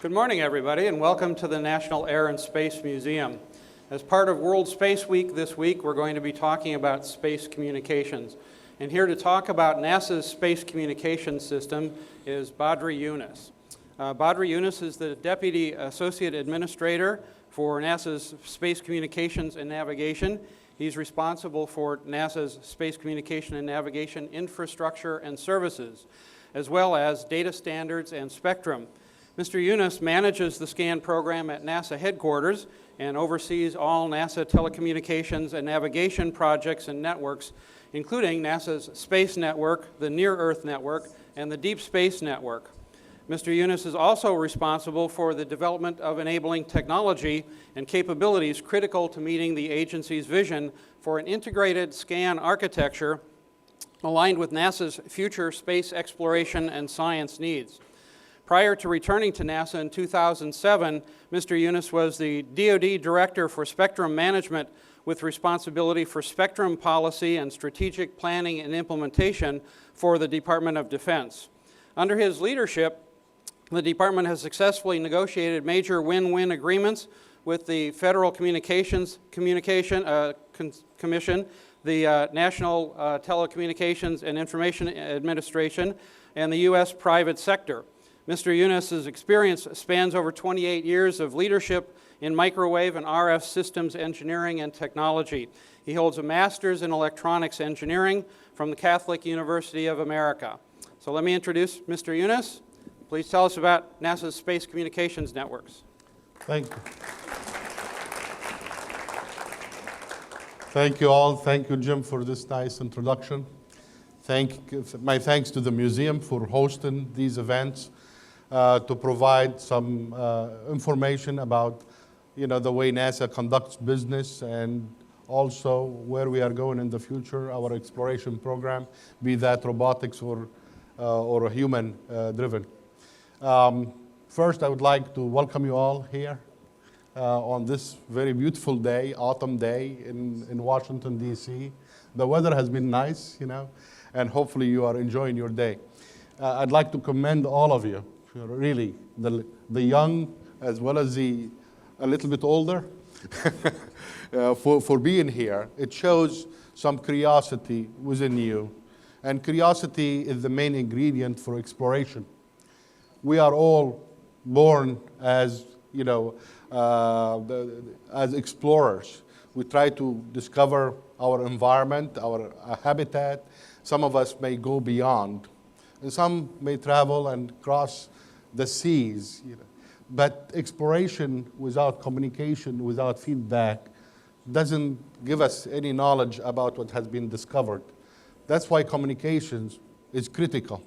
Good morning, everybody, and welcome to the National Air and Space Museum. As part of World Space Week this week, we're going to be talking about space communications. And here to talk about NASA's space communications system is Badri Younes. Badri Younes is the Deputy Associate Administrator for NASA's Space Communications and Navigation. He's responsible for NASA's space communication and navigation infrastructure and services, as well as data standards and spectrum. Mr. Younes manages the SCAN program at NASA headquarters and oversees all NASA telecommunications and navigation projects and networks, including NASA's Space Network, the Near-Earth Network, and the Deep Space Network. Mr. Younes is also responsible for the development of enabling technology and capabilities critical to meeting the agency's vision for an integrated SCAN architecture aligned with NASA's future space exploration and science needs. Prior to returning to NASA in 2007, Mr. Younes was the DoD Director for Spectrum Management with responsibility for spectrum policy and strategic planning and implementation for the Department of Defense. Under his leadership, the Department has successfully negotiated major win-win agreements with the Federal Commission, the National Telecommunications and Information Administration, and the U.S. private sector. Mr. Younes' experience spans over 28 years of leadership in microwave and RF systems engineering and technology. He holds a master's in electronics engineering from the Catholic University of America. So let me introduce Mr. Younes. Please tell us about NASA's space communications networks. Thank you. Thank you all. Thank you, Jim, for this nice introduction. My thanks to the museum for hosting these events. To provide some information about, the way NASA conducts business and also where we are going in the future, our exploration program, be that robotics or human-driven. First, I would like to welcome you all here on this very beautiful day, autumn day in Washington, D.C. The weather has been nice, and hopefully you are enjoying your day. I'd like to commend all of you. Really, the young as well as a little bit older, for being here. It shows some curiosity within you. And curiosity is the main ingredient for exploration. We are all born as, as explorers. We try to discover our environment, our habitat. Some of us may go beyond. And some may travel and cross the seas, But exploration without communication, without feedback, doesn't give us any knowledge about what has been discovered. That's why communications is critical.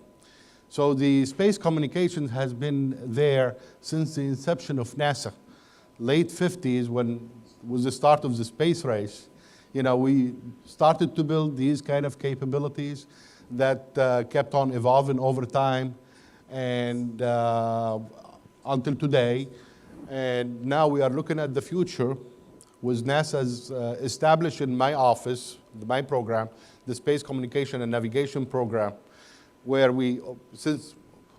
So the space communications has been there since the inception of NASA. Late 50s, when was the start of the space race, we started to build these kind of capabilities that kept on evolving over time. And until today, and now we are looking at the future with NASA's establishing my office, my program, the Space Communication and Navigation Program, where since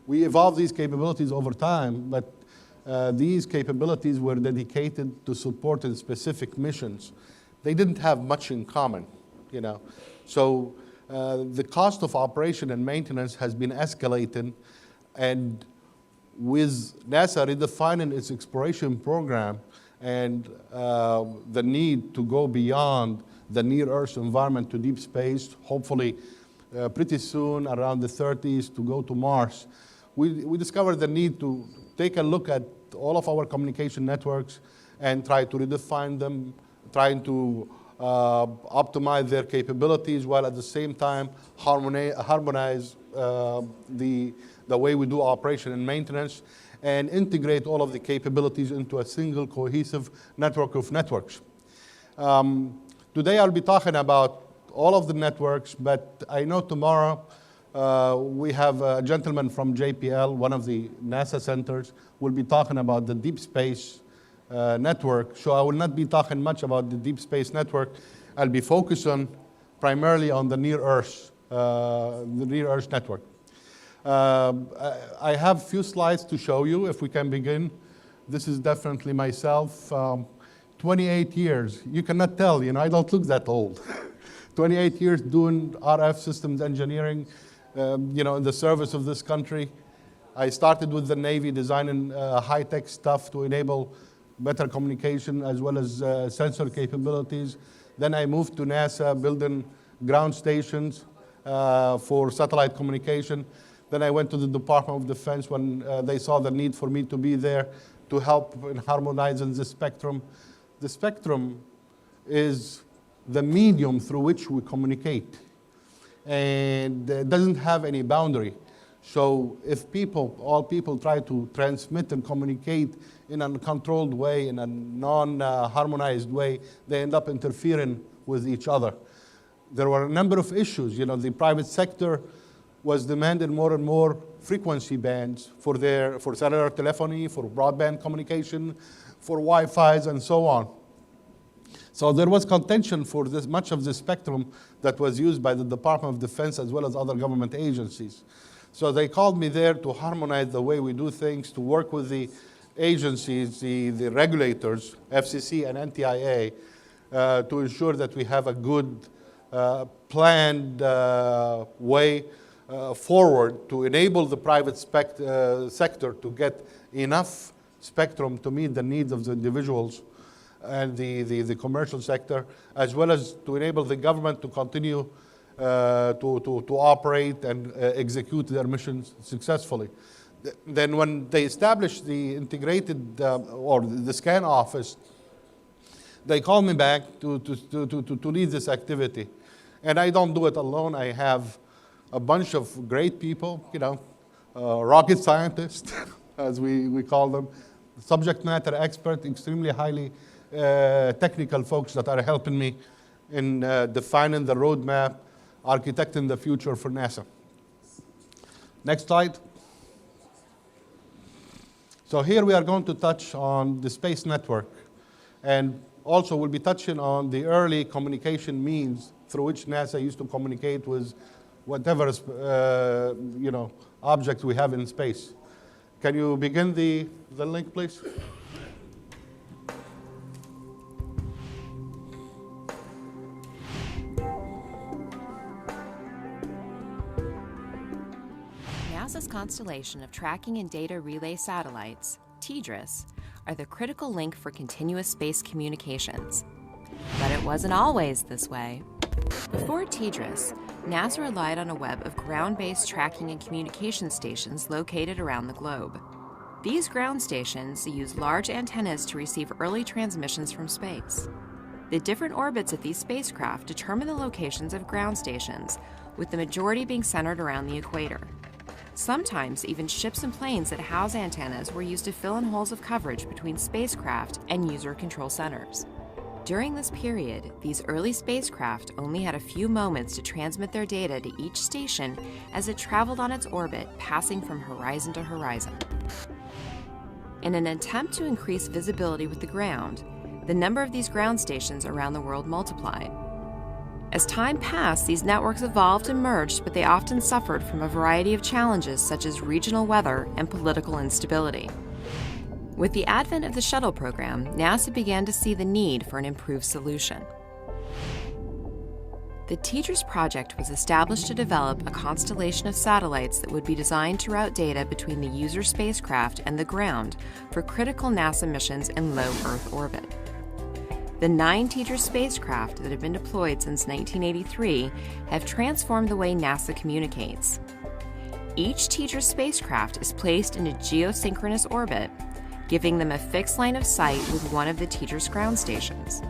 we evolved these capabilities over time, but these capabilities were dedicated to supporting specific missions. They didn't have much in common, So the cost of operation and maintenance has been escalating. And with NASA redefining its exploration program and the need to go beyond the near-Earth environment to deep space, hopefully pretty soon, around the 30s, to go to Mars, we discovered the need to take a look at all of our communication networks and try to redefine them, trying to optimize their capabilities while at the same time harmonize the way we do operation and maintenance, and integrate all of the capabilities into a single cohesive network of networks. Today I'll be talking about all of the networks, but I know tomorrow we have a gentleman from JPL, one of the NASA centers, will be talking about the deep space network. So I will not be talking much about the deep space network. I'll be focusing primarily on the near Earth network. I have a few slides to show you, if we can begin. This is definitely myself. 28 years. You cannot tell, I don't look that old. 28 years doing RF systems engineering, in the service of this country. I started with the Navy designing high-tech stuff to enable better communication as well as sensor capabilities. Then I moved to NASA, building ground stations for satellite communication. Then I went to the Department of Defense when they saw the need for me to be there to help in harmonizing the spectrum. The spectrum is the medium through which we communicate, and it doesn't have any boundary. So if all people try to transmit and communicate in a controlled way, in a non-harmonized way, they end up interfering with each other. There were a number of issues. The private sector was demanding more and more frequency bands for cellular telephony, for broadband communication, for Wi-Fi's, and so on. So there was contention for much of the spectrum that was used by the Department of Defense as well as other government agencies. So they called me there to harmonize the way we do things, to work with the agencies, the regulators, FCC and NTIA, to ensure that we have a good planned way forward to enable the private sector to get enough spectrum to meet the needs of the individuals and the commercial sector, as well as to enable the government to continue to operate and execute their missions successfully. Then when they established the integrated or the scan office, they called me back to lead this activity. And I don't do it alone. I have a bunch of great people, rocket scientists, as we call them, subject matter expert, extremely highly technical folks that are helping me in defining the roadmap, architecting the future for NASA. Next slide. So here we are going to touch on the space network, and also we'll be touching on the early communication means through which NASA used to communicate with whatever object we have in space. Can you begin the link, please? NASA's constellation of tracking and data relay satellites, TDRS, are the critical link for continuous space communications. But it wasn't always this way. Before TDRS, NASA relied on a web of ground-based tracking and communication stations located around the globe. These ground stations use large antennas to receive early transmissions from space. The different orbits of these spacecraft determine the locations of ground stations, with the majority being centered around the equator. Sometimes even ships and planes that house antennas were used to fill in holes of coverage between spacecraft and user control centers. During this period, these early spacecraft only had a few moments to transmit their data to each station as it traveled on its orbit, passing from horizon to horizon. In an attempt to increase visibility with the ground, the number of these ground stations around the world multiplied. As time passed, these networks evolved and merged, but they often suffered from a variety of challenges such as regional weather and political instability. With the advent of the shuttle program, NASA began to see the need for an improved solution. The TDRS project was established to develop a constellation of satellites that would be designed to route data between the user spacecraft and the ground for critical NASA missions in low Earth orbit. The 9 TDRS spacecraft that have been deployed since 1983 have transformed the way NASA communicates. Each TDRS spacecraft is placed in a geosynchronous orbit, giving them a fixed line of sight with one of the TDRS ground stations.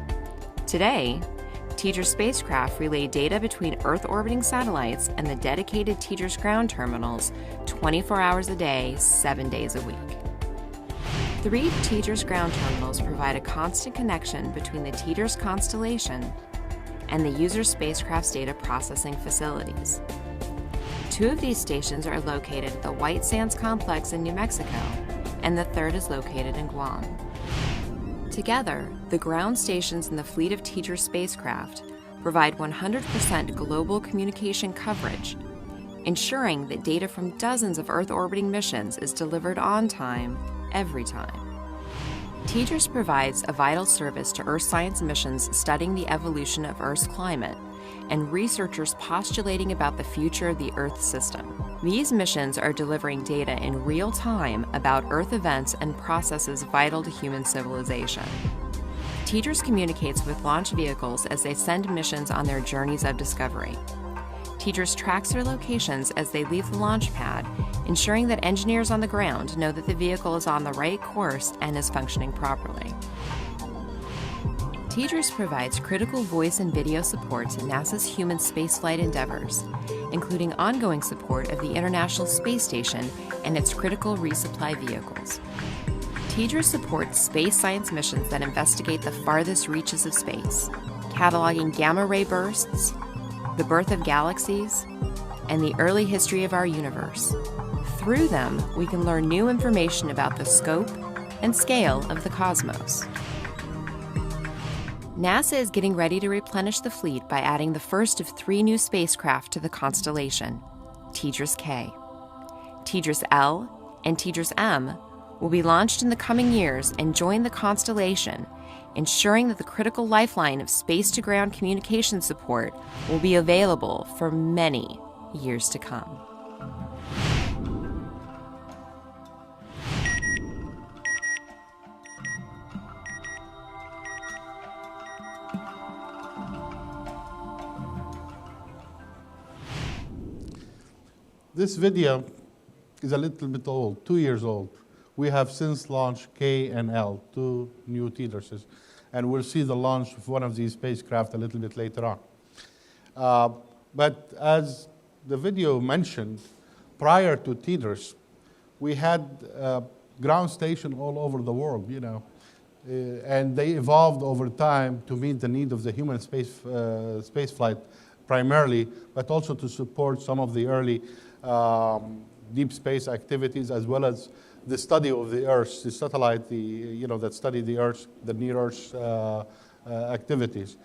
Today, TDRS spacecraft relay data between Earth-orbiting satellites and the dedicated TDRS ground terminals 24 hours a day, 7 days a week. 3 TDRS ground terminals provide a constant connection between the TDRS constellation and the user spacecraft's data processing facilities. 2 of these stations are located at the White Sands Complex in New Mexico, and the 3rd is located in Guam. Together, the ground stations in the fleet of TDRS spacecraft provide 100% global communication coverage, ensuring that data from dozens of Earth-orbiting missions is delivered on time, every time. TDRS provides a vital service to Earth science missions studying the evolution of Earth's climate and researchers postulating about the future of the Earth system. These missions are delivering data in real time about Earth events and processes vital to human civilization. TDRS communicates with launch vehicles as they send missions on their journeys of discovery. TDRS tracks their locations as they leave the launch pad, ensuring that engineers on the ground know that the vehicle is on the right course and is functioning properly. TDRS provides critical voice and video support to NASA's human spaceflight endeavors, including ongoing support of the International Space Station and its critical resupply vehicles. TDRS supports space science missions that investigate the farthest reaches of space, cataloging gamma-ray bursts, the birth of galaxies, and the early history of our universe. Through them, we can learn new information about the scope and scale of the cosmos. NASA is getting ready to replenish the fleet by adding the first of 3 new spacecraft to the constellation, TDRS-K. TDRS-L and TDRS-M will be launched in the coming years and join the constellation, ensuring that the critical lifeline of space-to-ground communication support will be available for many years to come. This video is a little bit old, 2 years old. We have since launched K and L, 2 new TDRSs, and we'll see the launch of one of these spacecraft a little bit later on. But as the video mentioned, prior to TDRS, we had ground station all over the world, and they evolved over time to meet the need of the human space flight primarily, but also to support some of the early deep space activities, as well as the study of the Earth, the satellite, that study the Earth, the near-Earth activities.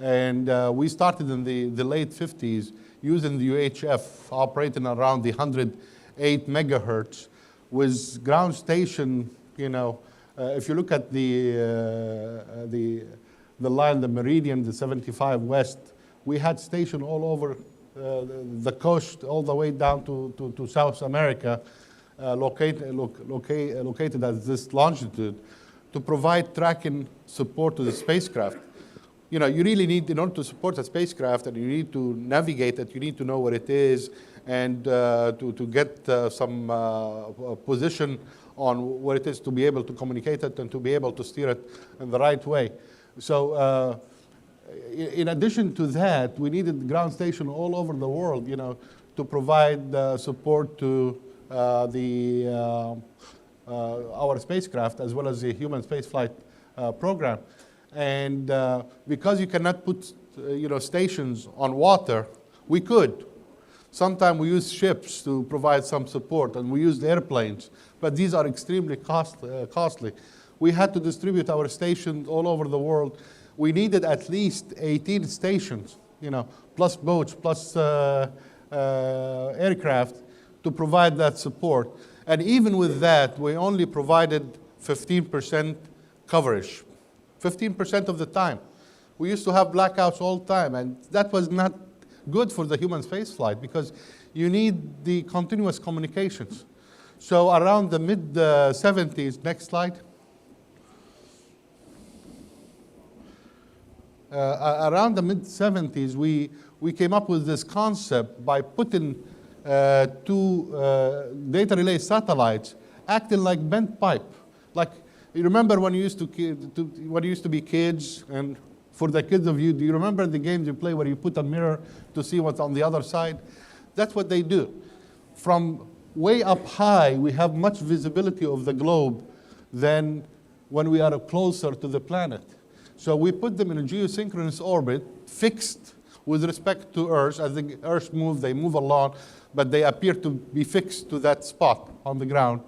And we started in the late 50s using the UHF, operating around the 108 megahertz, with ground station, if you look at the line, the meridian, the 75 west, we had station all over the coast, all the way down to South America, located at this longitude, to provide tracking support to the spacecraft. You really need, in order to support a spacecraft, and you need to navigate it, you need to know where it is, and to get some position on where it is, to be able to communicate it and to be able to steer it in the right way. So in addition to that, we needed ground station all over the world, to provide support to our spacecraft, as well as the human spaceflight program. And because you cannot put stations on water, we could. Sometimes we use ships to provide some support, and we used airplanes, but these are extremely costly. We had to distribute our stations all over the world. We needed at least 18 stations, plus boats, plus aircraft, to provide that support. And even with that, we only provided 15% coverage, 15% of the time. We used to have blackouts all the time, and that was not good for the human spaceflight, because you need the continuous communications. So around the mid-70s, next slide. Around the mid-70s, we came up with this concept by putting 2 data relay satellites acting like bent pipe. Like, you remember when you used to be kids, and for the kids of you, do you remember the games you play where you put a mirror to see what's on the other side? That's what they do. From way up high, we have much visibility of the globe than when we are closer to the planet. So we put them in a geosynchronous orbit, fixed with respect to Earth. As the Earth moves, they move along, but they appear to be fixed to that spot on the ground.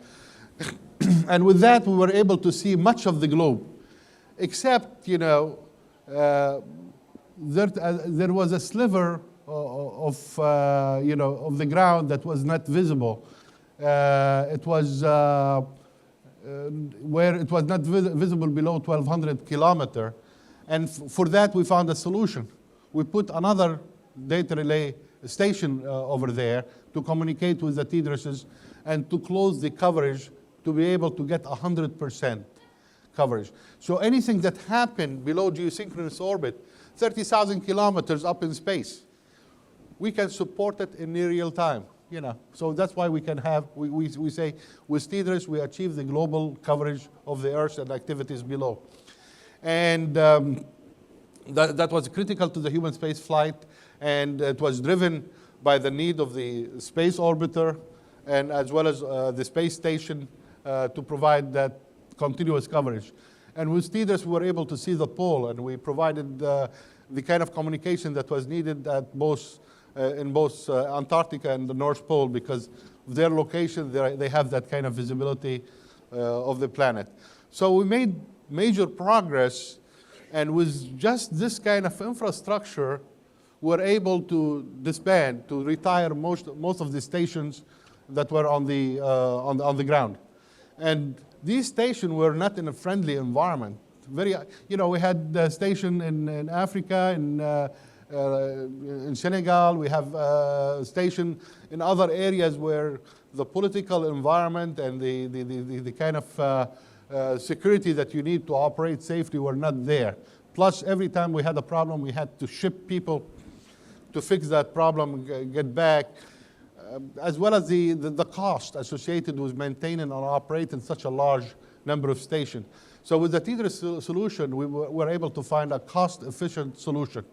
And with that, we were able to see much of the globe, except, there was a sliver of the ground that was not visible. It was where it was not visible below 1,200 kilometer. And for that, we found a solution. We put another data relay station over there to communicate with the TDRSs and to close the coverage to be able to get 100% coverage. So anything that happened below geosynchronous orbit, 30,000 kilometers up in space, we can support it in near real time. So that's why we can have, we say with TDRS we achieve the global coverage of the Earth and activities below. And that was critical to the human space flight, and it was driven by the need of the space orbiter and as well as the space station to provide that continuous coverage. And with TDRS we were able to see the pole, and we provided the kind of communication that was needed at both in both Antarctica and the North Pole, because of their location, they have that kind of visibility of the planet. So we made major progress, and with just this kind of infrastructure, we're able to disband, to retire most of the stations that were on the ground. And these stations were not in a friendly environment. We had a station in Africa, in Senegal. We have a station in other areas where the political environment and the kind of security that you need to operate safely were not there. Plus, every time we had a problem, we had to ship people to fix that problem, get back, as well as the cost associated with maintaining and operating such a large number of stations. So with the TDRS solution, we were able to find a cost-efficient solution.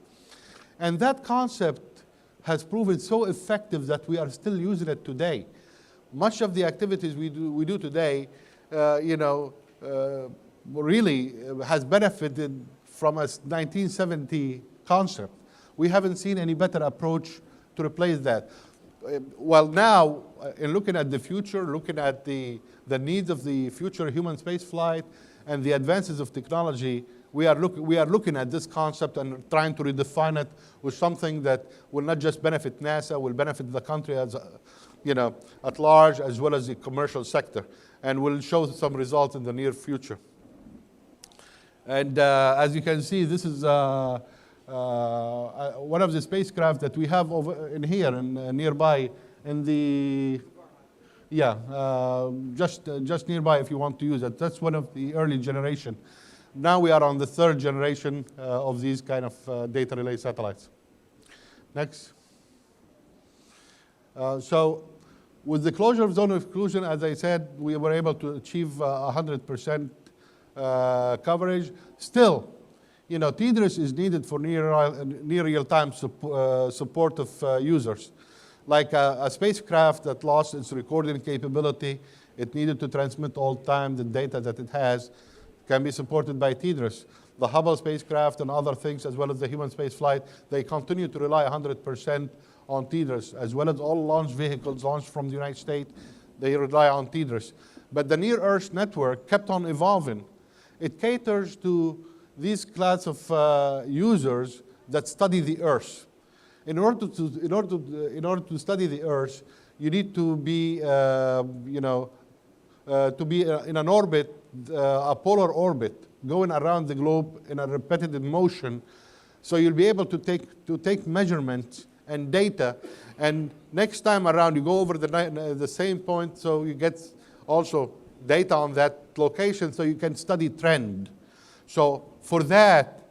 And that concept has proven so effective that we are still using it today. Much of the activities we do today, really has benefited from a 1970 concept. We haven't seen any better approach to replace that. Well, now, in looking at the future, looking at the needs of the future human space flight and the advances of technology, we are looking at this concept and trying to redefine it with something that will not just benefit NASA, will benefit the country as at large, as well as the commercial sector, and will show some results in the near future. And as you can see, this is one of the spacecraft that we have over in here and nearby in the just nearby if you want to use it. That's one of the early generation. Now we are on the third generation of these kind of data relay satellites. Next. So with the closure of zone of exclusion, as I said, we were able to achieve 100% coverage. Still, TDRS is needed for near real-time support of users. Like a spacecraft that lost its recording capability, it needed to transmit all time the data that it has, can be supported by TDRS. The Hubble spacecraft and other things, as well as the human space flight, they continue to rely 100% on TDRS, as well as all launch vehicles launched from the United States, they rely on TDRS. But the Near Earth network kept on evolving. It caters to these class of users that study the Earth. In order to study the Earth, you need to be, in an orbit, a polar orbit, going around the globe in a repetitive motion. So you'll be able to take measurements and data, and next time around you go over the same point, so you get also data on that location, so you can study trend. So for that,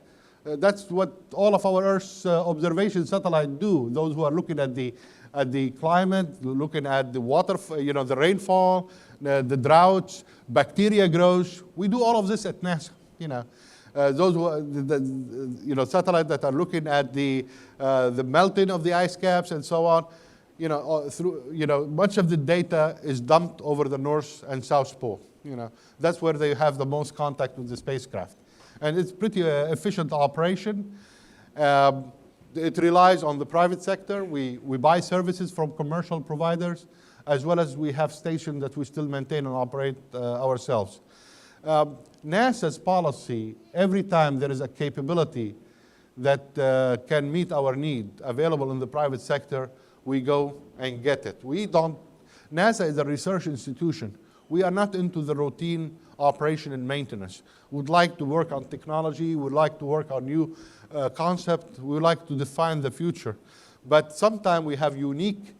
that's what all of our Earth observation satellites do. Those who are looking at the climate, looking at the water, the rainfall, the droughts, bacteria growth. We do all of this at NASA. Those who are, satellites that are looking at the melting of the ice caps and so on. Much of the data is dumped over the North and South Pole. That's where they have the most contact with the spacecraft. And it's pretty efficient operation. It relies on the private sector. We buy services from commercial providers, as well as we have stations that we still maintain and operate ourselves. NASA's policy, every time there is a capability that can meet our need available in the private sector, we go and get it. NASA is a research institution. We are not into the routine operation and maintenance. We'd like to work on technology. We'd like to work on new concept. We would like to define the future. But sometimes we have unique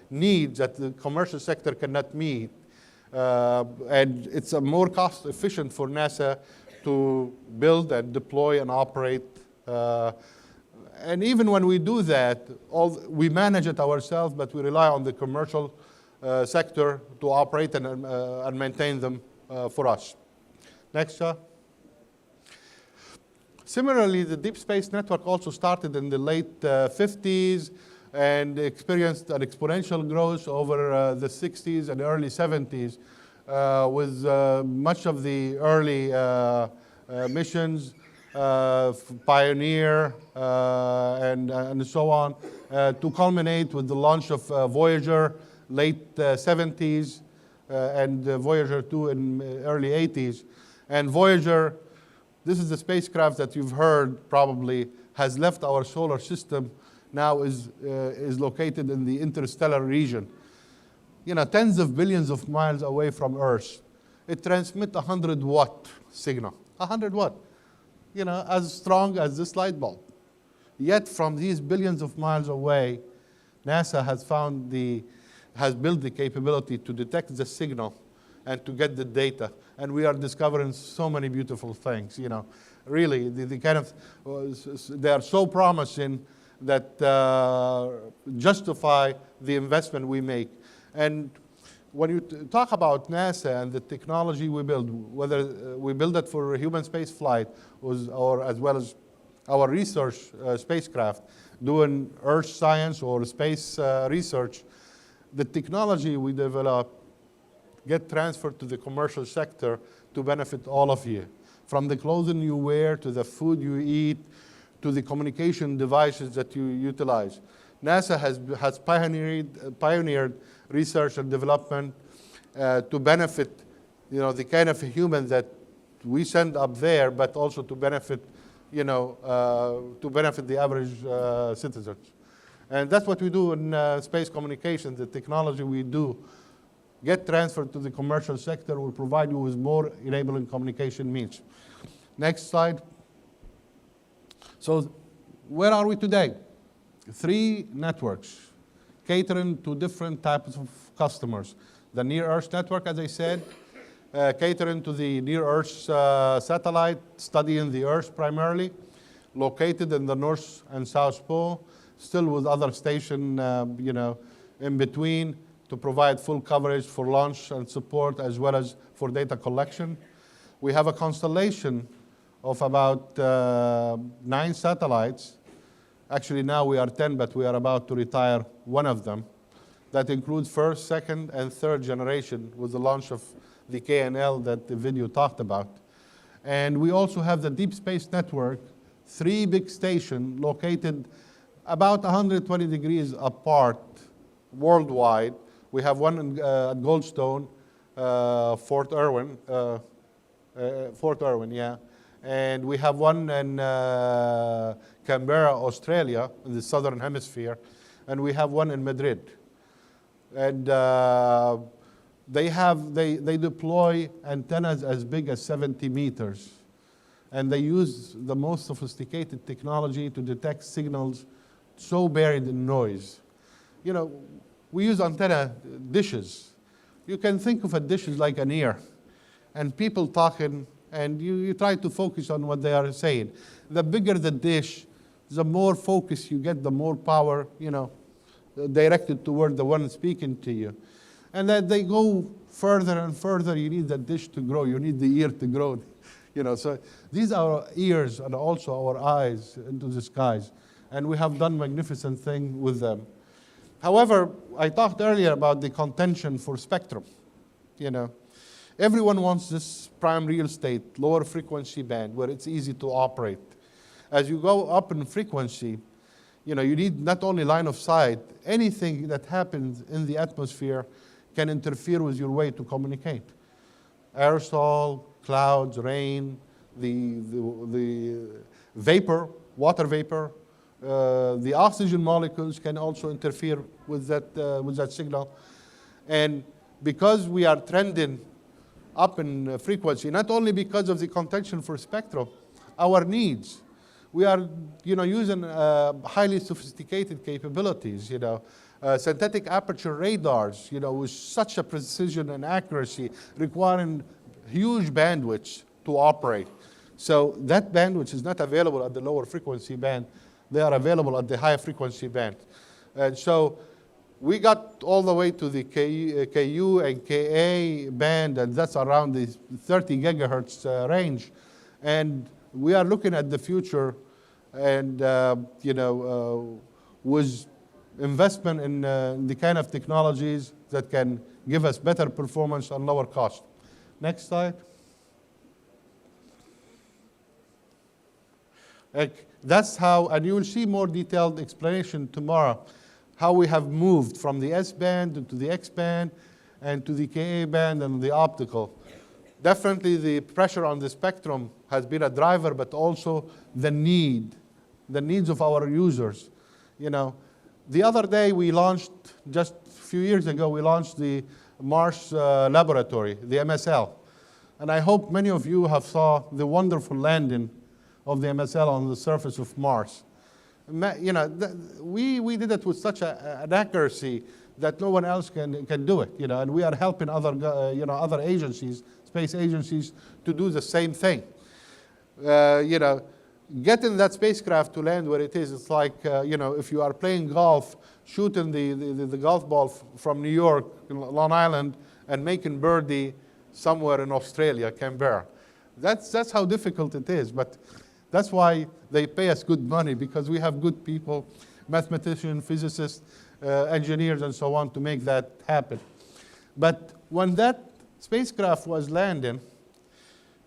needs that the commercial sector cannot meet. And it's a more cost efficient for NASA to build and deploy and operate. And even when we do that, we manage it ourselves, but we rely on the commercial sector to operate and maintain them for us. Next chart. Similarly, the Deep Space Network also started in the late 50s and experienced an exponential growth over the 60s and early 70s with much of the early missions, Pioneer, and so on, to culminate with the launch of Voyager, late 70s, and Voyager 2 in early 80s. And Voyager, this is the spacecraft that you've heard probably has left our solar system, now is located in the interstellar region. Tens of billions of miles away from Earth. It transmits 100-watt signal, 100 watt, as strong as this light bulb. Yet from these billions of miles away, NASA has built the capability to detect the signal and to get the data. And we are discovering so many beautiful things, Really, they are so promising that justify the investment we make. And when you talk about NASA and the technology we build, whether we build it for human space flight or as well as our research spacecraft, doing Earth science or space research, the technology we develop get transferred to the commercial sector to benefit all of you. From the clothing you wear, to the food you eat, to the communication devices that you utilize. NASA has pioneered research and development to benefit the kind of human that we send up there, but also to benefit the average citizens. And that's what we do in space communications. The technology we do get transferred to the commercial sector will provide you with more enabling communication means. Next slide. So where are we today? 3 networks catering to different types of customers. The Near Earth Network, as I said, catering to the Near Earth satellite, studying the Earth primarily, located in the North and South Pole, still with other stations, in between to provide full coverage for launch and support as well as for data collection. We have a constellation of about 9 satellites. Actually, now we are 10, but we are about to retire one of them. That includes first, second, and third generation with the launch of the KNL that the video talked about. And we also have the Deep Space Network, 3 big stations located about 120 degrees apart worldwide. We have one in Goldstone, Fort Irwin, yeah. And we have one in Canberra, Australia, in the southern hemisphere. And we have one in Madrid. And they deploy antennas as big as 70 meters. And they use the most sophisticated technology to detect signals so buried in noise. We use antenna dishes. You can think of a dish as like an ear. And people talking, and you try to focus on what they are saying. The bigger the dish, the more focus you get, the more power, directed toward the one speaking to you. And then they go further and further. You need the dish to grow. You need the ear to grow. So these are our ears and also our eyes into the skies. And we have done magnificent things with them. However, I talked earlier about the contention for spectrum. Everyone wants this prime real estate, lower frequency band, where it's easy to operate. As you go up in frequency, you need not only line of sight, anything that happens in the atmosphere can interfere with your way to communicate. Aerosol, clouds, rain, the vapor water vapor. The oxygen molecules can also interfere with that signal. And because we are trending up in frequency, not only because of the contention for spectrum, our needs. We are, using highly sophisticated capabilities, synthetic aperture radars, with such a precision and accuracy, requiring huge bandwidth to operate. So that bandwidth is not available at the lower frequency band. They are available at the high frequency band. And so we got all the way to the KU and KA band, and that's around the 30 gigahertz range. And we are looking at the future, and with investment in the kind of technologies that can give us better performance and lower cost. Next slide. That's how, and you will see more detailed explanation tomorrow, how we have moved from the S band to the X band and to the Ka band and the optical. Definitely the pressure on the spectrum has been a driver, but also the needs of our users. The other day we launched, just a few years ago, we launched the Mars laboratory, the MSL. And I hope many of you have saw the wonderful landing of the MSL on the surface of Mars. We did it with such an accuracy that no one else can do it. And we are helping other agencies, space agencies, to do the same thing. Getting that spacecraft to land where it is, it's like if you are playing golf, shooting the golf ball from New York, Long Island, and making birdie somewhere in Australia, Canberra. That's how difficult it is. But that's why they pay us good money, because we have good people, mathematicians, physicists, engineers, and so on, to make that happen. But when that spacecraft was landing,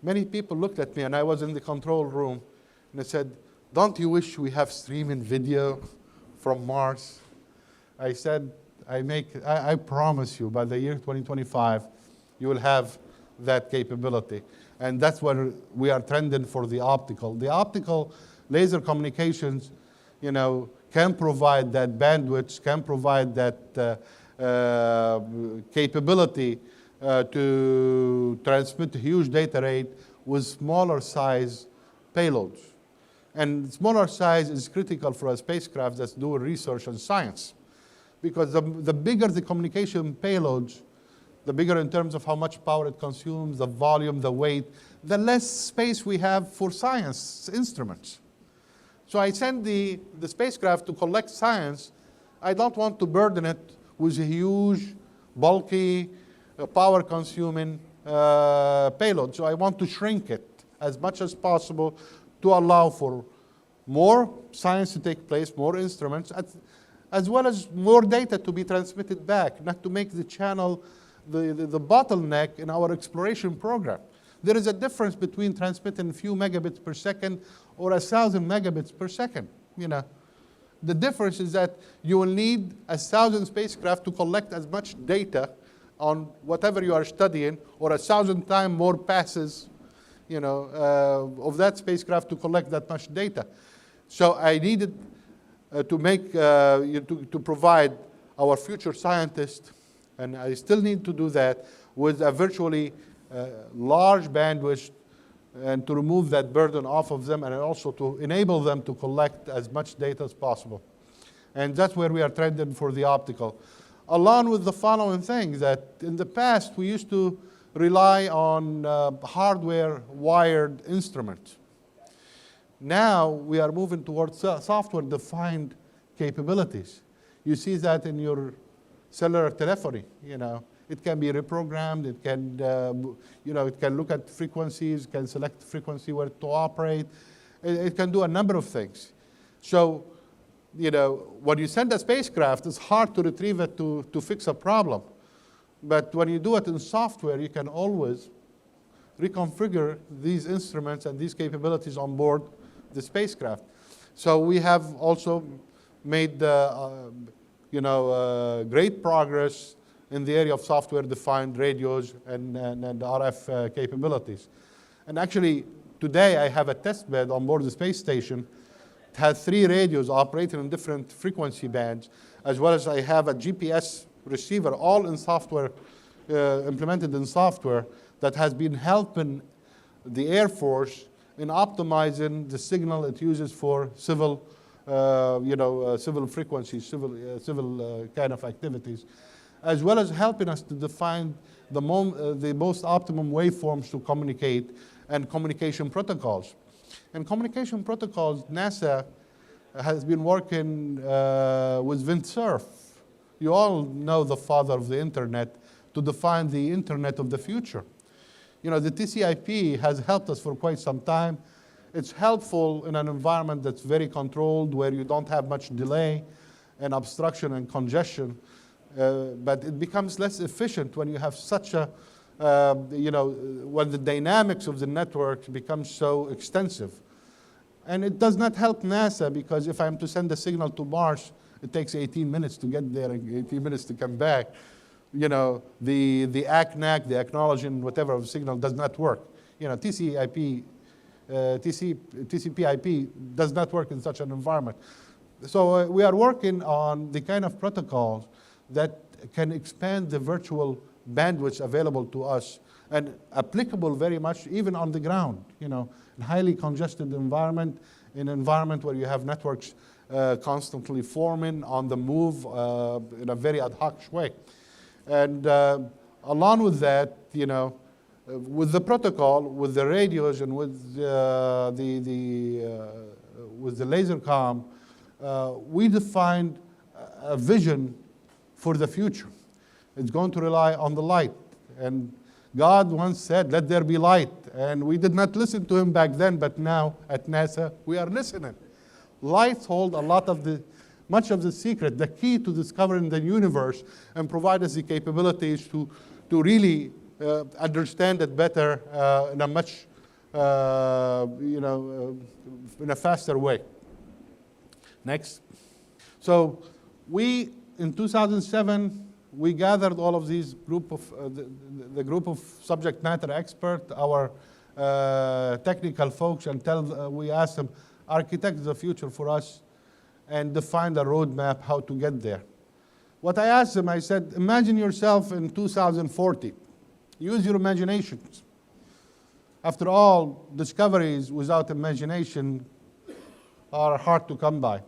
many people looked at me, and I was in the control room, and they said, "Don't you wish we have streaming video from Mars?" I said, I promise you, by the year 2025, you will have that capability. And that's where we are trending for the optical. The optical laser communications, can provide that bandwidth, can provide that capability to transmit a huge data rate with smaller size payloads. And smaller size is critical for a spacecraft that's doing research and science. Because the bigger the communication payloads, the bigger in terms of how much power it consumes, the volume, the weight, the less space we have for science instruments. So I send the spacecraft to collect science. I don't want to burden it with a huge, bulky, power-consuming payload. So I want to shrink it as much as possible to allow for more science to take place, more instruments, as well as more data to be transmitted back, not to make the channel the bottleneck in our exploration program. There is a difference between transmitting a few megabits per second or 1,000 megabits per second. The difference is that you will need 1,000 spacecraft to collect as much data on whatever you are studying, or 1,000 times more passes, of that spacecraft to collect that much data. So I needed to provide our future scientists, and I still need to do that, with a virtually large bandwidth, and to remove that burden off of them, and also to enable them to collect as much data as possible. And that's where we are trending for the optical. Along with the following thing, that in the past we used to rely on hardware wired instruments. Now we are moving towards software-defined capabilities. You see that in your cellular telephony. It can be reprogrammed. It can, it can look at frequencies. Can select frequency where to operate. It can do a number of things. So, when you send a spacecraft, it's hard to retrieve it to fix a problem. But when you do it in software, you can always reconfigure these instruments and these capabilities on board the spacecraft. So we have also made great progress in the area of software-defined radios and RF capabilities. And actually, today I have a test bed on board the space station It has 3 radios operating in different frequency bands, as well as I have a GPS receiver, all in software, implemented in software, that has been helping the Air Force in optimizing the signal it uses for civil, civil frequencies, civil kind of activities, as well as helping us to define the most optimum waveforms to communicate and communication protocols. And communication protocols, NASA has been working with Windsurf. You all know the father of the internet, to define the internet of the future. You know, the TCP has helped us for quite some time. It's helpful in an environment that's very controlled, where you don't have much delay and obstruction and congestion. But it becomes less efficient when you have such a, when the dynamics of the network becomes so extensive. And it does not help NASA, because if I'm to send a signal to Mars, it takes 18 minutes to get there and 18 minutes to come back. You know, the ACNAC, the acknowledging whatever of signal does not work. You know, TCP/IP does not work in such an environment. So we are working on the kind of protocols that can expand the virtual bandwidth available to us, and applicable very much even on the ground, you know, in highly congested environment, in an environment where you have networks constantly forming on the move in a very ad hoc way. And along with that, you know, with the protocol, with the radios, and with the laser comm, we defined a vision for the future. It's going to rely on the light. And God once said, "Let there be light." And we did not listen to him back then, but now at NASA, we are listening. Lights hold a lot of much of the secret, the key to discovering the universe, and provide us the capabilities to really understand it better in a much, in a faster way. Next. So we, in 2007, we gathered all of these group of, the group of subject matter experts, our technical folks, and we asked them, architect the future for us and define the roadmap how to get there. What I asked them, I said, imagine yourself in 2040. Use your imaginations. After all, discoveries without imagination are hard to come by.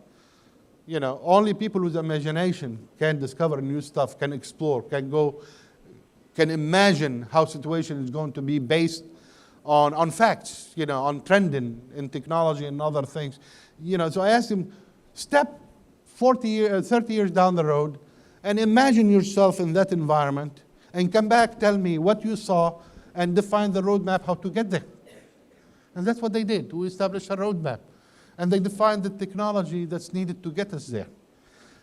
You know, only people with imagination can discover new stuff, can explore, can imagine how situation is going to be based on facts, you know, on trending in technology and other things. You know, so I asked him, step 30 years down the road and imagine yourself in that environment and come back, tell me what you saw, and define the roadmap how to get there. And that's what they did. We established a roadmap. And they defined the technology that's needed to get us there.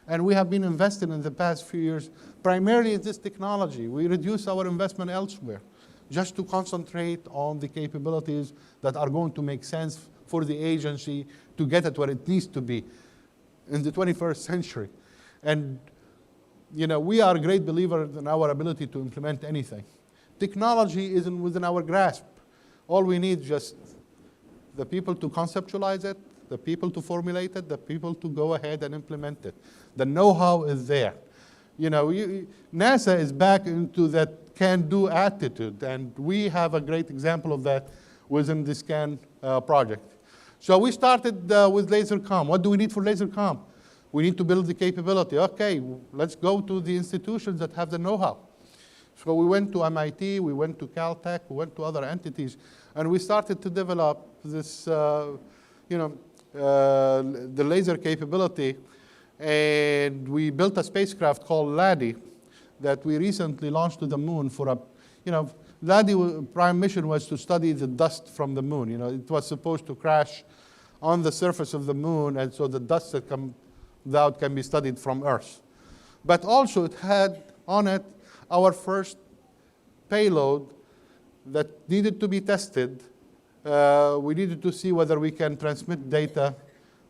And we have been investing in the past few years primarily in this technology. We reduce our investment elsewhere just to concentrate on the capabilities that are going to make sense for the agency to get it where it needs to be in the 21st century. And you know, we are great believers in our ability to implement anything. Technology isn't within our grasp. All we need is just the people to conceptualize it, the people to formulate it, the people to go ahead and implement it. The know-how is there. You know, NASA is back into that can-do attitude, and we have a great example of that within the SCAN project. So we started with laser comm. What do we need for laser comm? We need to build the capability. Okay, let's go to the institutions that have the know-how. So we went to MIT, we went to Caltech, we went to other entities, and we started to develop this, the laser capability. And we built a spacecraft called LADI that we recently launched to the moon for LADI prime mission was to study the dust from the moon. You know, it was supposed to crash on the surface of the moon, and so the dust that comes out can be studied from Earth. But also it had on it our first payload that needed to be tested. We needed to see whether we can transmit data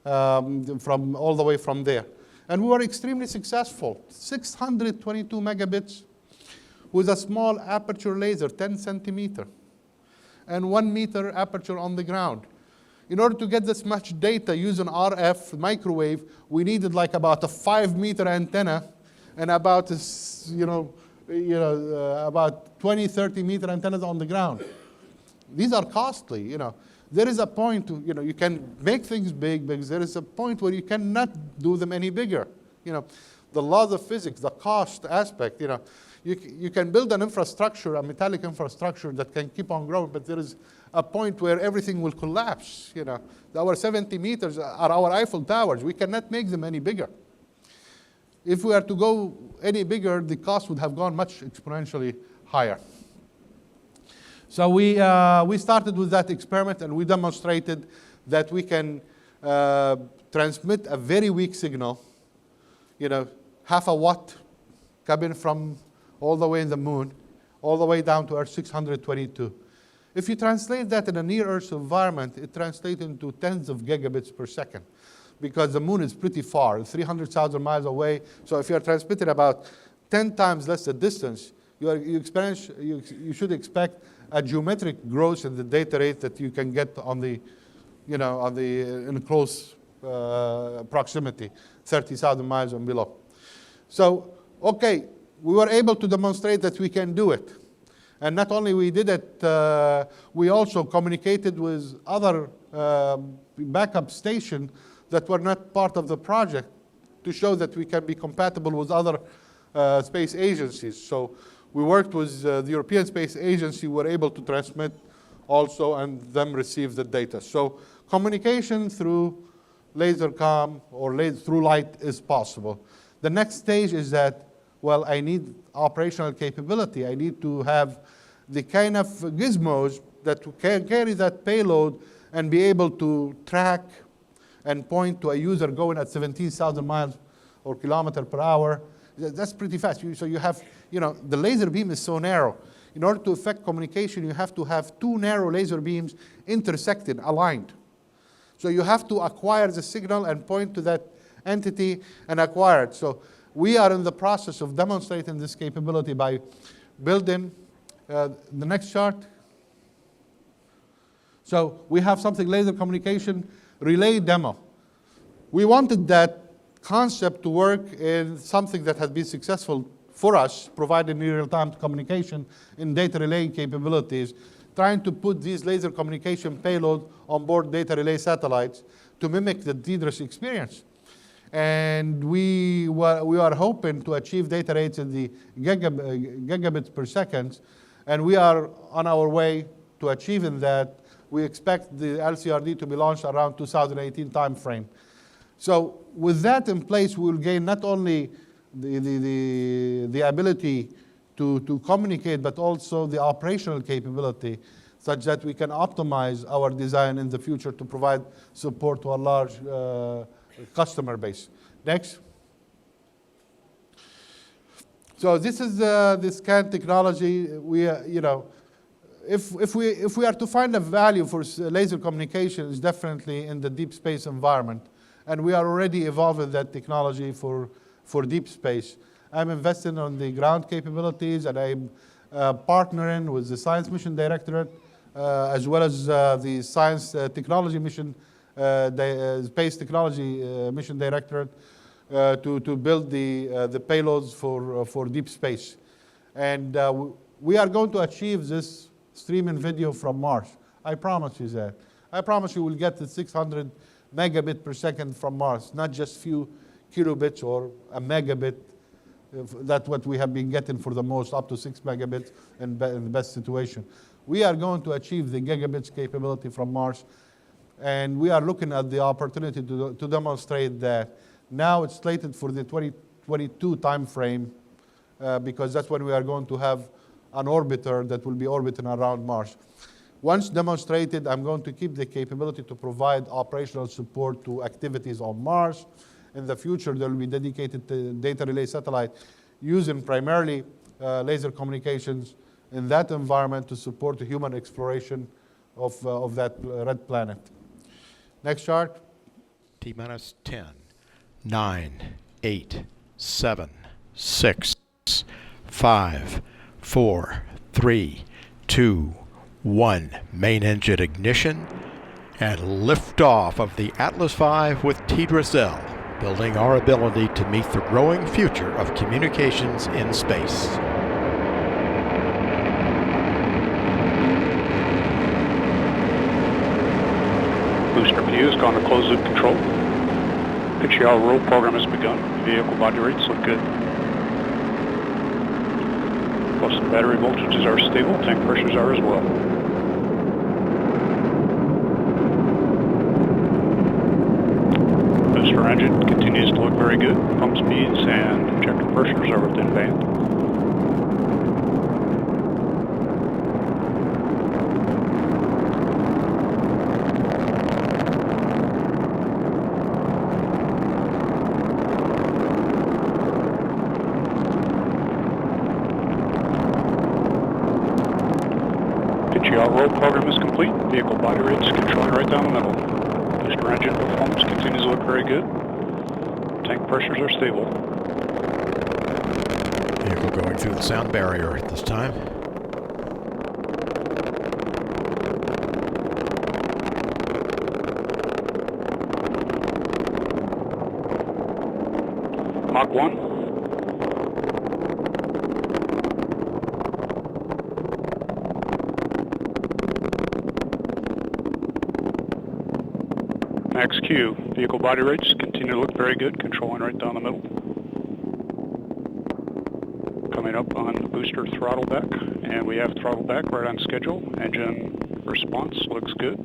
from all the way from there. And we were extremely successful, 622 megabits with a small aperture laser, 10 centimeter, and 1 meter aperture on the ground. In order to get this much data using RF microwave, we needed like about a 5-meter antenna and about about 20, 30-meter antennas on the ground. These are costly. There is a point, you can make things big, but there is a point where you cannot do them any bigger. The laws of physics, the cost aspect, you can build an infrastructure, a metallic infrastructure that can keep on growing, but there is a point where everything will collapse. Our 70 meters are our Eiffel Towers. We cannot make them any bigger. If we are to go any bigger, the cost would have gone much exponentially higher. So we started with that experiment, and we demonstrated that we can transmit a very weak signal, half a watt coming from all the way in the moon, all the way down to Earth 622. If you translate that in a near-Earth environment, it translates into tens of gigabits per second, because the moon is pretty far, 300,000 miles away. So if you're transmitting about 10 times less the distance, you should expect a geometric growth in the data rate that you can get on the, in close proximity, 30,000 miles and below. So, okay, we were able to demonstrate that we can do it. And not only we did it, we also communicated with other backup stations that were not part of the project to show that we can be compatible with other space agencies. So we worked with the European Space Agency. We were able to transmit also and them receive the data. So communication through laser comm or through light is possible. The next stage is that, well, I need operational capability. I need to have the kind of gizmos that can carry that payload and be able to track and point to a user going at 17,000 miles or kilometer per hour. That's pretty fast. So you have, the laser beam is so narrow. In order to affect communication, you have to have two narrow laser beams intersected, aligned. So you have to acquire the signal and point to that entity and acquire it. So we are in the process of demonstrating this capability by building the next chart. So we have something, laser communication relay demo. We wanted that concept to work in something that has been successful for us, providing real-time communication in data relay capabilities, trying to put these laser communication payloads on board data relay satellites to mimic the TDRS experience. And we are hoping to achieve data rates in the gigabits per second, and we are on our way to achieving that. We expect the LCRD to be launched around 2018 timeframe. So with that in place, we will gain not only the ability to communicate, but also the operational capability, such that we can optimize our design in the future to provide support to a large customer base. Next. So this is the scan technology. If we are to find a value for laser communication, it's definitely in the deep space environment, and we are already evolving that technology for deep space. I'm investing on the ground capabilities, and I'm partnering with the Science Mission Directorate, as well as the Science Technology Mission, Space Technology Mission Directorate, to build the payloads for deep space. And we are going to achieve this streaming video from Mars. I promise you that. I promise you will get the 600 megabit per second from Mars, not just few kilobits or a megabit. That's what we have been getting for the most, up to 6 megabits in the best situation. We are going to achieve the gigabits capability from Mars, and we are looking at the opportunity to demonstrate that. Now it's slated for the 2022 time frame, because that's when we are going to have an orbiter that will be orbiting around Mars. Once demonstrated, I'm going to keep the capability to provide operational support to activities on Mars. In the future, there will be dedicated data relay satellite using primarily laser communications in that environment to support the human exploration of that red planet. Next chart. T-minus 10, 9, 8, 7, 6, 5, 4, 3, 2, 1. Main engine ignition and lift off of the Atlas V with TDRS-L, building our ability to meet the growing future of communications in space. Booster view has gone to closed loop control. Pitch yaw roll program has begun. Vehicle body rates look good. Bus and battery voltages are stable. Tank pressures are as well. Booster engine continues to look very good. Pump speeds and injector pressures are within band. Our roll program is complete. Vehicle body rates controlling right down the middle. Booster engine performance continues to look very good. Tank pressures are stable. Vehicle going through the sound barrier at this time. Mach 1. Max Q, vehicle body rates continue to look very good, controlling right down the middle. Coming up on the booster throttle back, and we have throttle back right on schedule. Engine response looks good.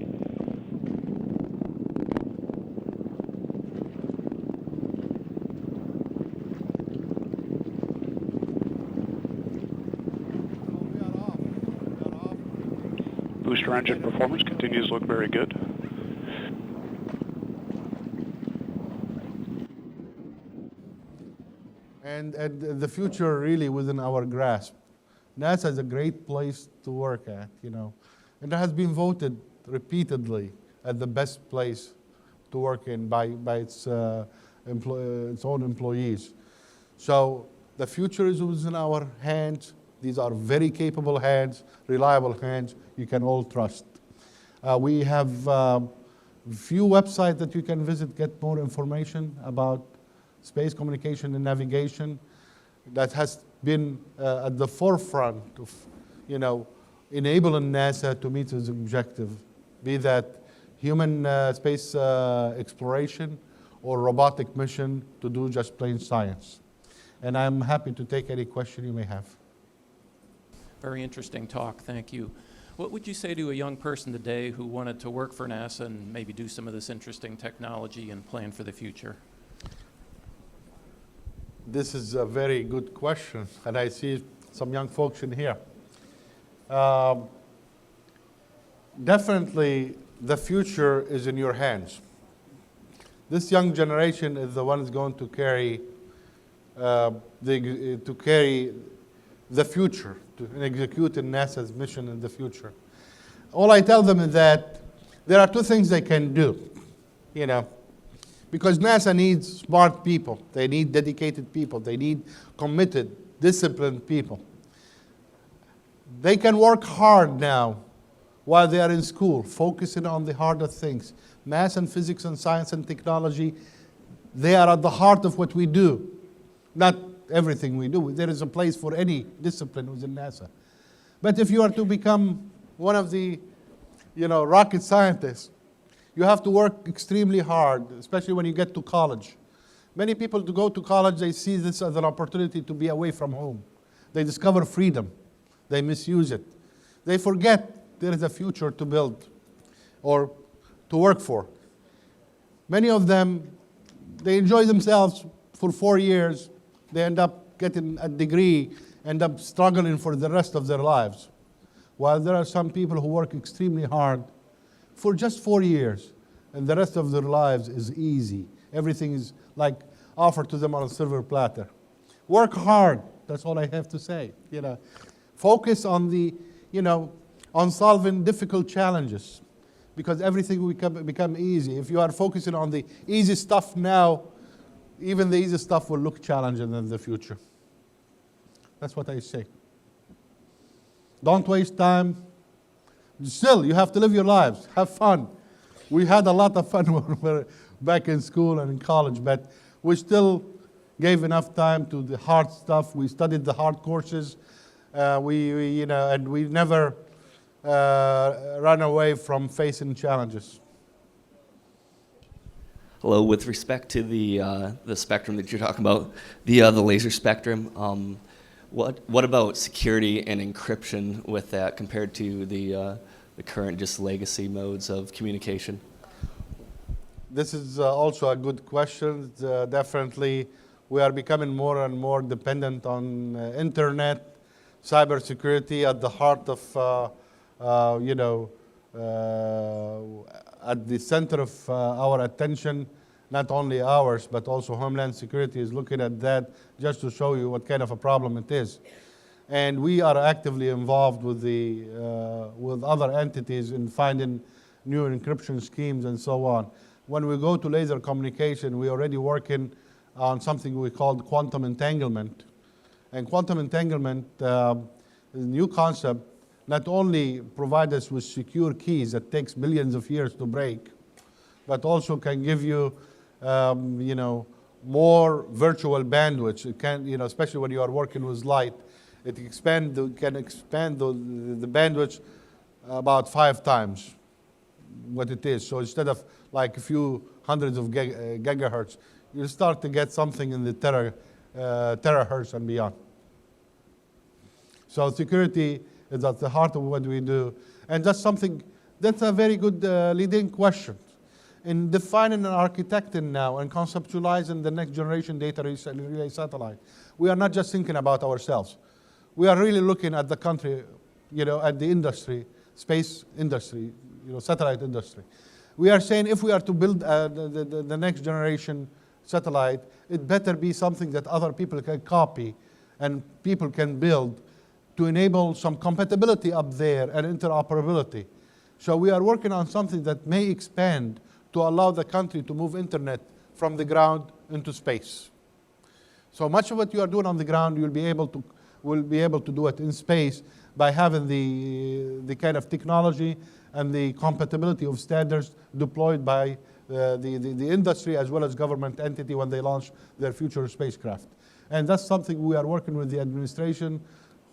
Booster engine performance continues to look very good. And the future really within our grasp. NASA is a great place to work at, you know, and it has been voted repeatedly as the best place to work in by its own employees. So the future is within our hands. These are very capable hands, reliable hands you can all trust. We have a few websites that you can visit, get more information about space communication and navigation that has been at the forefront of, you know, enabling NASA to meet its objective, be that human space exploration or robotic mission to do just plain science. And I'm happy to take any question you may have. Very interesting talk, thank you. What would you say to a young person today who wanted to work for NASA and maybe do some of this interesting technology and plan for the future? This is a very good question, and I see some young folks in here. Definitely, the future is in your hands. This young generation is the one who's going to carry the future, to execute NASA's mission in the future. All I tell them is that there are two things they can do, you know. Because NASA needs smart people. They need dedicated people. They need committed, disciplined people. They can work hard now while they are in school, focusing on the harder things. Math and physics and science and technology, they are at the heart of what we do. Not everything we do. There is a place for any discipline within NASA. But if you are to become one of the, you know, rocket scientists, you have to work extremely hard, especially when you get to college. Many people to go to college, they see this as an opportunity to be away from home. They discover freedom. They misuse it. They forget there is a future to build or to work for. Many of them, they enjoy themselves for 4 years. They end up getting a degree, end up struggling for the rest of their lives. While there are some people who work extremely hard for just 4 years, and the rest of their lives is easy. Everything is like offered to them on a silver platter. Work hard, that's all I have to say. You know, focus on the, you know, on solving difficult challenges, because everything will become easy. If you are focusing on the easy stuff now, even the easy stuff will look challenging in the future. That's what I say. Don't waste time. Still, you have to live your lives. Have fun. We had a lot of fun when we were back in school and in college, but we still gave enough time to the hard stuff. We studied the hard courses. And we never run away from facing challenges. Hello. With respect to the spectrum that you're talking about, the laser spectrum, what about security and encryption with that compared to the current just legacy modes of communication? This is also a good question. Definitely, we are becoming more and more dependent on internet, cybersecurity at the heart of, at the center of our attention, not only ours, but also Homeland Security is looking at that just to show you what kind of a problem it is. And we are actively involved with with other entities in finding new encryption schemes and so on. When we go to laser communication, we're already working on something we call quantum entanglement. And quantum entanglement is a new concept, not only provides us with secure keys that takes millions of years to break, but also can give you, more virtual bandwidth. It can, especially when you are working with light, it can expand the bandwidth about 5 times what it is. So instead of like a few hundreds of gigahertz, you start to get something in the terahertz and beyond. So security is at the heart of what we do. And that's a very good leading question. In defining and architecting now and conceptualizing the next generation data relay satellite, we are not just thinking about ourselves. We are really looking at the country, at the industry, space industry, satellite industry. We are saying if we are to build the next generation satellite, it better be something that other people can copy and people can build to enable some compatibility up there and interoperability. So we are working on something that may expand to allow the country to move internet from the ground into space. So much of what you are doing on the ground, will be able to do it in space by having the kind of technology and the compatibility of standards deployed by the industry as well as government entity when they launch their future spacecraft. And that's something we are working with the administration,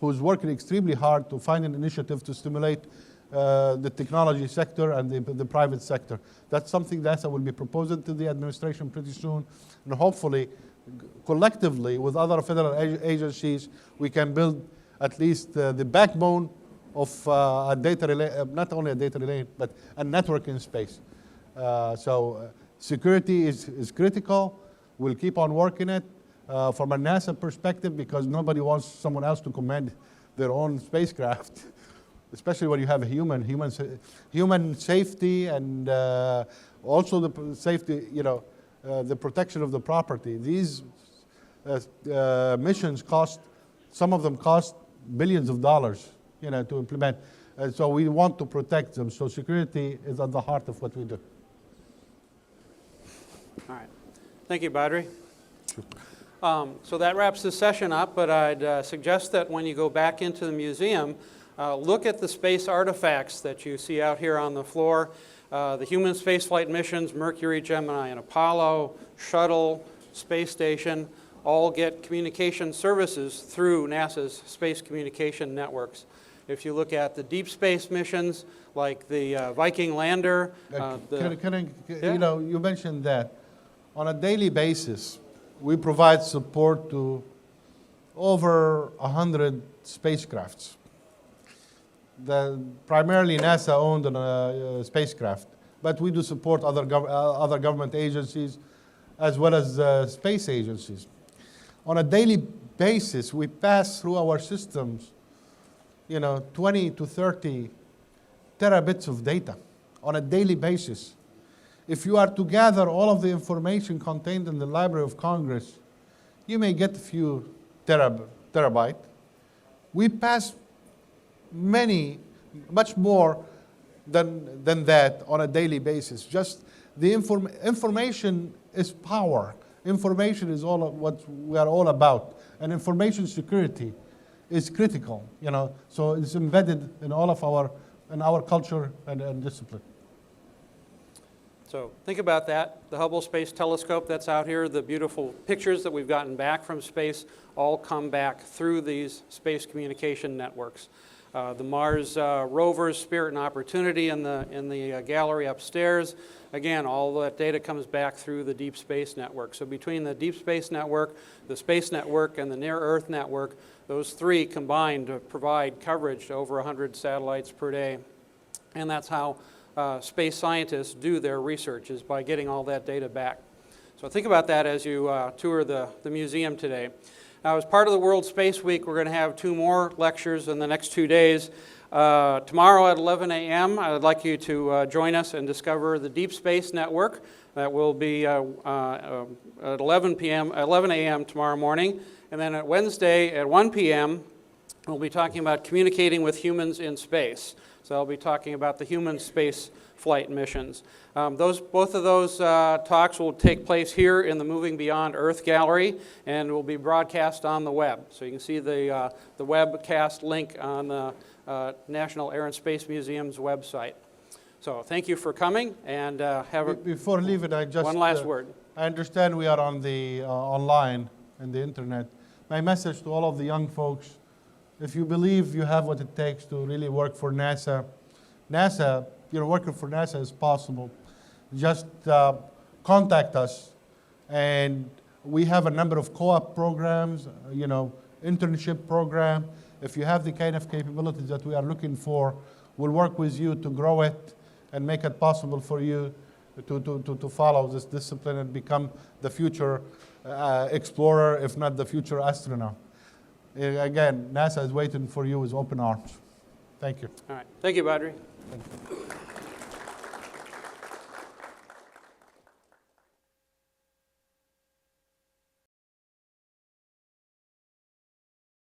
who's working extremely hard to find an initiative to stimulate the technology sector and the private sector. That's something NASA will be proposing to the administration pretty soon. And hopefully, collectively, with other federal agencies, we can build at least the backbone of a data relay, not only a data relay, but a network in space. So security is critical. We'll keep on working it from a NASA perspective, because nobody wants someone else to command their own spacecraft, especially when you have a human safety and also the safety, the protection of the property. These missions some of them cost billions of dollars, to implement. And so we want to protect them. So security is at the heart of what we do. All right. Thank you, Badri. So that wraps this session up, but I'd suggest that when you go back into the museum, look at the space artifacts that you see out here on the floor. The human spaceflight missions, Mercury, Gemini, and Apollo, Shuttle, Space Station, all get communication services through NASA's space communication networks. If you look at the deep space missions, like the Viking lander. You mentioned that. On a daily basis, we provide support to over 100 spacecrafts. Primarily NASA-owned spacecraft, but we do support other government agencies as well as space agencies. On a daily basis, we pass through our systems, 20 to 30 terabits of data on a daily basis. If you are to gather all of the information contained in the Library of Congress, you may get a few terabyte. We pass much more than that on a daily basis. Just the information is power. Information is all of what we are all about, and information security is critical. So it's embedded in all of our culture and discipline. So think about that. The Hubble Space Telescope that's out here, the beautiful pictures that we've gotten back from space all come back through these space communication networks. The Mars rovers, Spirit and Opportunity in the gallery upstairs. Again, all that data comes back through the Deep Space Network. So between the Deep Space Network, the Space Network, and the Near Earth Network, those three combined to provide coverage to over 100 satellites per day. And that's how space scientists do their research, is by getting all that data back. So think about that as you tour the museum today. Now, as part of the World Space Week, we're going to have 2 more lectures in the next 2 days. Tomorrow at 11 a.m., I would like you to join us and discover the Deep Space Network. That will be at 11 a.m. tomorrow morning. And then at Wednesday at 1 p.m., we'll be talking about communicating with humans in space. So I'll be talking about the human space flight missions. Both of those talks will take place here in the Moving Beyond Earth Gallery and will be broadcast on the web. So you can see the webcast link on the National Air and Space Museum's website. So thank you for coming, and have a Before leaving, I just one last word. I understand we are on the online and the internet. My message to all of the young folks: if you believe you have what it takes to really work for NASA, working for NASA is possible. Just contact us, and we have a number of co-op programs, internship program. If you have the kind of capabilities that we are looking for, we'll work with you to grow it and make it possible for you to follow this discipline and become the future explorer, if not the future astronaut. Again, NASA is waiting for you with open arms. Thank you. All right. Thank you, Badri. Thank you.